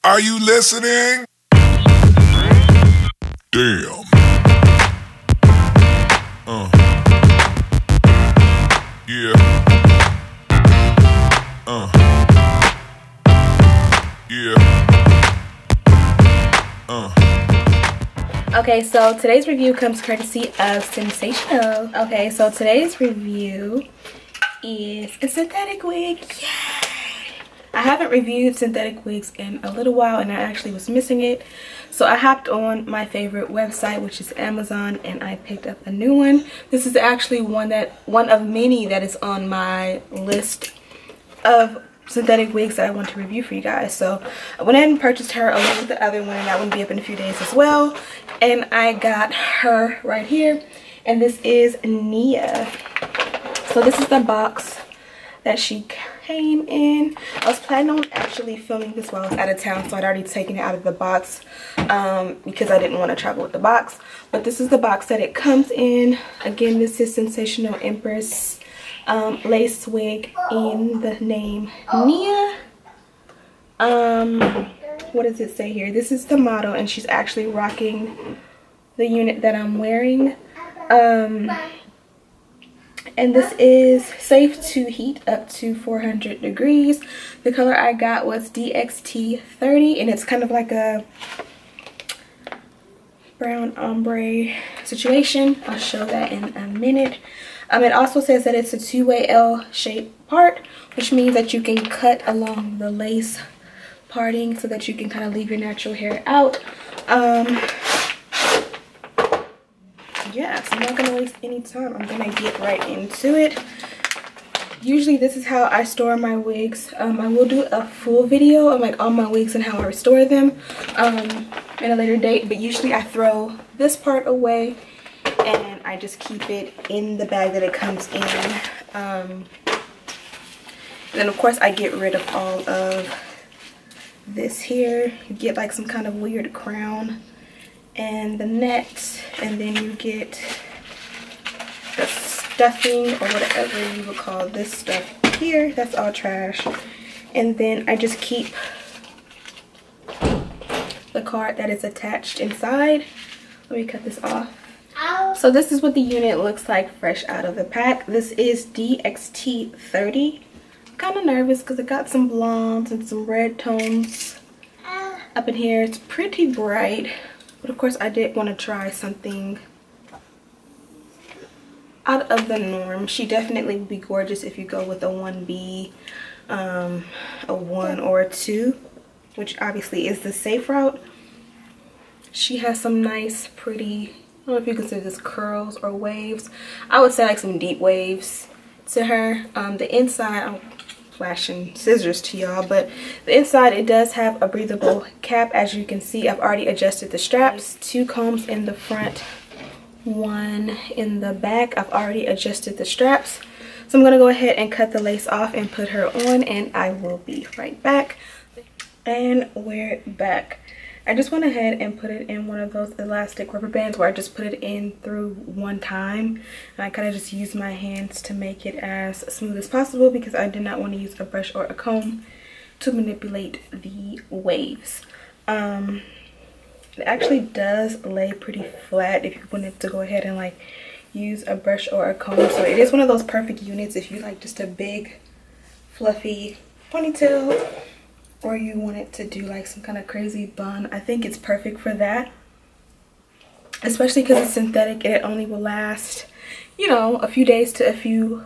Are you listening? Damn. Yeah. Yeah. Okay, so today's review comes courtesy of Sensationnel. Okay, so today's review is a synthetic wig. Yay! I haven't reviewed synthetic wigs in a little while, and I actually was missing it. So I hopped on my favorite website, which is Amazon, and I picked up a new one. This is actually one of many that is on my list of synthetic wigs that I want to review for you guys. So I went ahead and purchased her along with the other one, and that one will be up in a few days as well. And I got her right here, and this is Nia. So this is the box that she came in. I was planning on actually filming this while I was out of town, so I'd already taken it out of the box because I didn't want to travel with the box. But this is the box that it comes in. Again, this is Sensationnel Empress lace wig in the name Nia. What does it say here? This is the model, and she's actually rocking the unit that I'm wearing. And this is safe to heat up to 400 degrees. The color I got was DXT30, and it's kind of like a brown ombre situation. I'll show that in a minute. It also says that it's a two-way L-shaped part, which means that you can cut along the lace parting so that you can kind of leave your natural hair out. Yeah, so I'm not gonna waste any time. I'm gonna get right into it. Usually this is how I store my wigs. I will do a full video of like all my wigs and how I restore them at a later date, but usually I throw this part away and I just keep it in the bag that it comes in. And then of course I get rid of all of this here. You get like some kind of weird crown and the net, and then you get the stuffing or whatever you would call this stuff here. That's all trash. And then I just keep the card that is attached inside. Let me cut this off. So this is what the unit looks like fresh out of the pack. This is DXT30. I'm kind of nervous because it got some blondes and some red tones up in here. It's pretty bright. But of course I did want to try something out of the norm. She definitely would be gorgeous if you go with a 1B, a 1 or a 2, which obviously is the safe route. She has some nice, pretty, I don't know if you consider this curls or waves. I would say like some deep waves to her. The inside, I'm flashing scissors to y'all, but the inside it does have a breathable cap. As you can see, I've already adjusted the straps. 2 combs in the front, 1 in the back. I've already adjusted the straps, so I'm gonna go ahead and cut the lace off and put her on, and I will be right back. And we're back. I just went ahead and put it in one of those elastic rubber bands where I just put it in through one time, and I kind of just use my hands to make it as smooth as possible because I did not want to use a brush or a comb to manipulate the waves. It actually does lay pretty flat if you wanted to go ahead and like use a brush or a comb, so it is one of those perfect units if you like just a big fluffy ponytail, or you want it to do like some kind of crazy bun. I think it's perfect for that, especially because it's synthetic and it only will last, you know, a few days to a few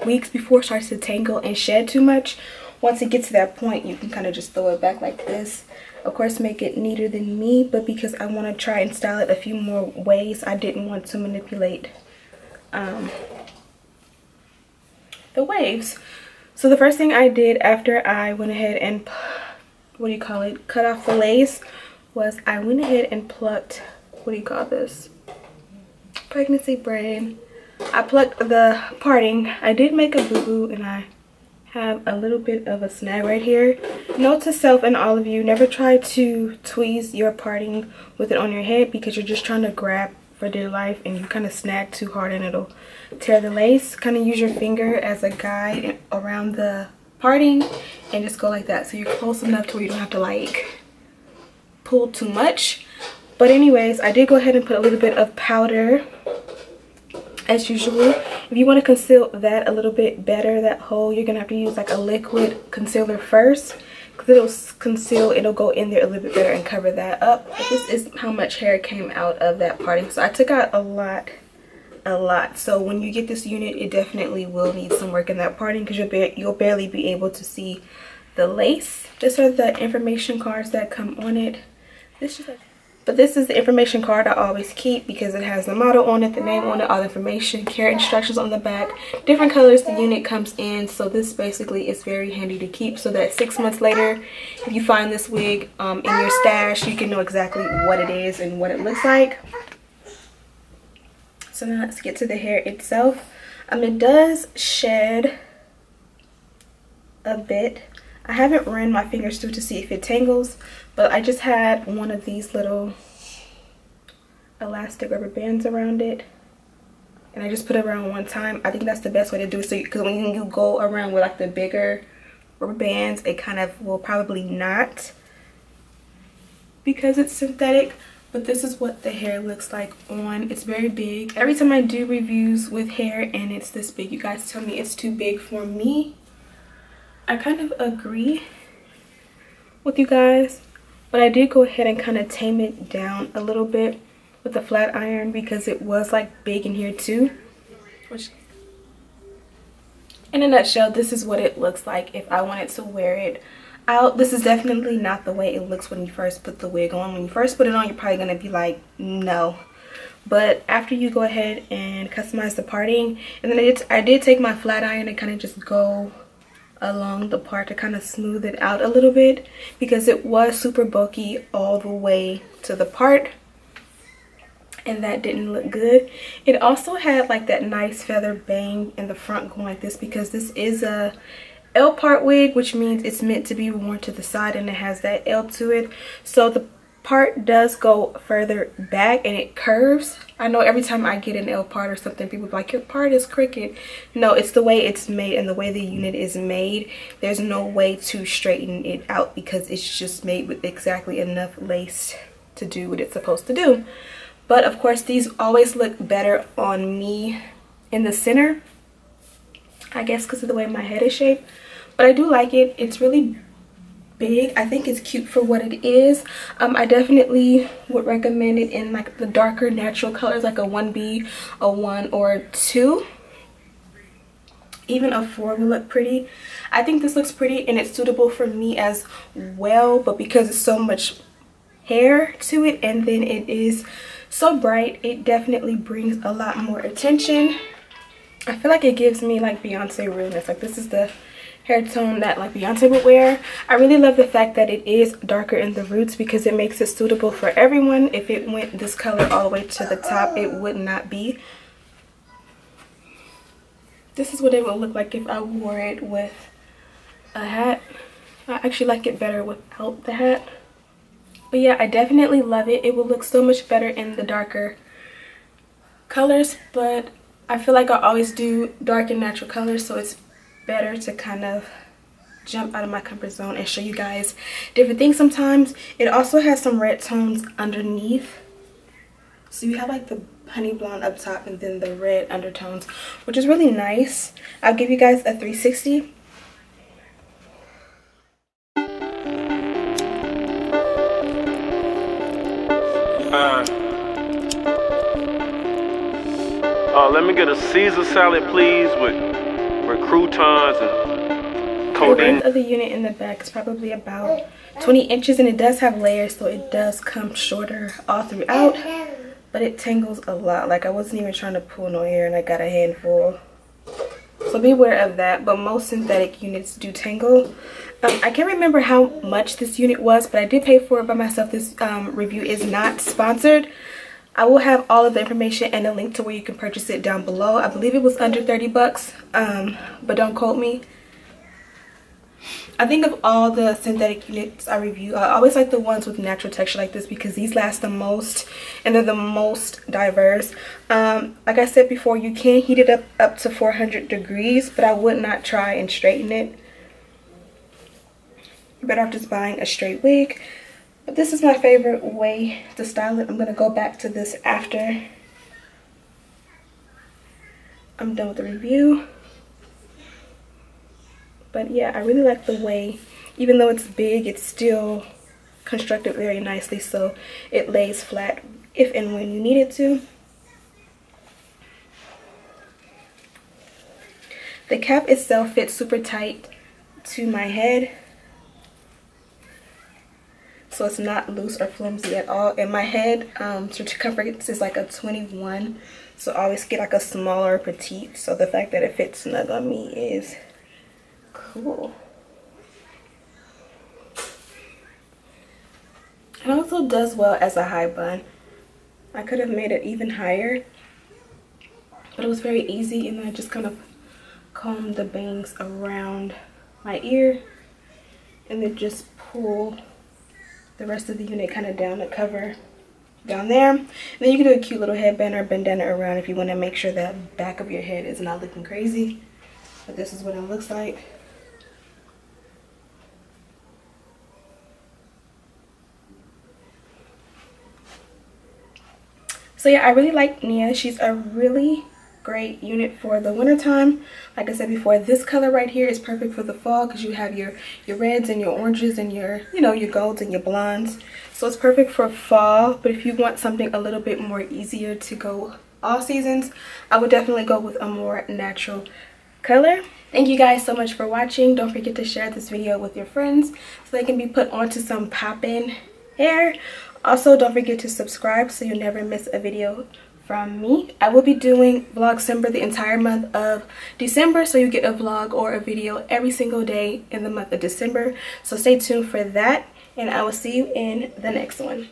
weeks before it starts to tangle and shed too much. Once it gets to that point, you can kind of just throw it back like this. Of course, make it neater than me, but because I want to try and style it a few more ways, I didn't want to manipulate the waves. So the first thing I did after I went ahead and, what do you call it, cut off the lace, was I went ahead and plucked, what do you call this, pregnancy braid. I plucked the parting. I did make a boo-boo and I have a little bit of a snag right here. Note to self and all of you, never try to tweeze your parting with it on your head because you're just trying to grab for dear life and you kind of snag too hard and it'll tear the lace. Kind of use your finger as a guide around the parting and just go like that, so you're close enough to where you don't have to like pull too much. But anyways, I did go ahead and put a little bit of powder as usual. If you want to conceal that a little bit better, that hole, you're gonna have to use like a liquid concealer first, because it'll conceal, it'll go in there a little bit better and cover that up. But this is how much hair came out of that parting. So I took out a lot. So when you get this unit, it definitely will need some work in that parting, because you'll barely be able to see the lace. These are the information cards that come on it. But this is the information card I always keep, because it has the model on it, the name on it, all the information, care instructions on the back, different colors the unit comes in. So this basically is very handy to keep, so that 6 months later, if you find this wig in your stash, you can know exactly what it is and what it looks like. So now let's get to the hair itself. It does shed a bit. I haven't ran my fingers through to see if it tangles, but I just had one of these little elastic rubber bands around it, and I just put it around one time. I think that's the best way to do it, so because when you go around with like the bigger rubber bands, it kind of will probably not, because it's synthetic. But this is what the hair looks like on. It's very big. Every time I do reviews with hair and it's this big, you guys tell me it's too big for me. I kind of agree with you guys, but I did go ahead and kind of tame it down a little bit with the flat iron, because it was like big in here too. Which, in a nutshell, this is what it looks like if I wanted to wear it out. This is definitely not the way it looks when you first put the wig on. When you first put it on, you're probably gonna be like, no. But after you go ahead and customize the parting, and then I did take my flat iron and kind of just go along the part to kind of smooth it out a little bit, because it was super bulky all the way to the part, and that didn't look good. It also had like that nice feather bang in the front going like this, because this is a L part wig, which means it's meant to be worn to the side, and it has that L to it. So the part does go further back and it curves. I know every time I get an L part or something, people are like, your part is crooked. No, it's the way it's made and the way the unit is made. There's no way to straighten it out, because it's just made with exactly enough lace to do what it's supposed to do. But of course, these always look better on me in the center, I guess because of the way my head is shaped. But I do like it. It's really big. I think it's cute for what it is. I definitely would recommend it in like the darker natural colors, like a 1B, a 1 or a 2. Even a 4 will look pretty. I think this looks pretty and it's suitable for me as well, but because it's so much hair to it and then it is so bright, it definitely brings a lot more attention. I feel like it gives me like Beyonce realness. Like, this is the hair tone that like Beyonce would wear. I really love the fact that it is darker in the roots, because it makes it suitable for everyone. If it went this color all the way to the top, it would not be. This is what it would look like if I wore it with a hat. I actually like it better without the hat. But yeah, I definitely love it. It will look so much better in the darker colors, but I feel like I always do dark and natural colors, so it's better to kind of jump out of my comfort zone and show you guys different things sometimes. It also has some red tones underneath. So you have like the honey blonde up top and then the red undertones, which is really nice. I'll give you guys a 360. Let me get a Caesar salad, please, with croutons and codeine. The length of the unit in the back is probably about 20 inches, and it does have layers, so it does come shorter all throughout, but it tangles a lot. Like, I wasn't even trying to pull no hair and I got a handful, so beware of that. But most synthetic units do tangle. I can't remember how much this unit was, but I did pay for it by myself. This review is not sponsored. I will have all of the information and a link to where you can purchase it down below. I believe it was under 30 bucks, but don't quote me. I think of all the synthetic units I review, I always like the ones with natural texture like this, because these last the most and they're the most diverse. Like I said before, you can heat it up to 400 degrees, but I would not try and straighten it. You're better off just buying a straight wig. But this is my favorite way to style it. I'm going to go back to this after I'm done with the review. But yeah, I really like the way, even though it's big, it's still constructed very nicely, so it lays flat if and when you need it to. The cap itself fits super tight to my head, so it's not loose or flimsy at all. And my head circumference is like a 21, so I always get like a smaller petite, so the fact that it fits snug on me is cool. It also does well as a high bun. I could have made it even higher, but it was very easy, and then I just kind of comb the bangs around my ear and then just pull the rest of the unit kind of down to cover down there. And then you can do a cute little headband or bandana around if you want to make sure that back of your head is not looking crazy. But this is what it looks like. So yeah, I really like Nia. She's a really great unit for the winter time. Like I said before, this color right here is perfect for the fall because you have your reds and your oranges and your, you know, your golds and your blondes. So it's perfect for fall. But if you want something a little bit more easier to go all seasons, I would definitely go with a more natural color. Thank you guys so much for watching. Don't forget to share this video with your friends so they can be put onto some pop-in hair. Also, don't forget to subscribe so you'll never miss a video from me. I will be doing Vlogcember the entire month of December, so you get a vlog or a video every single day in the month of December. So stay tuned for that, and I will see you in the next one.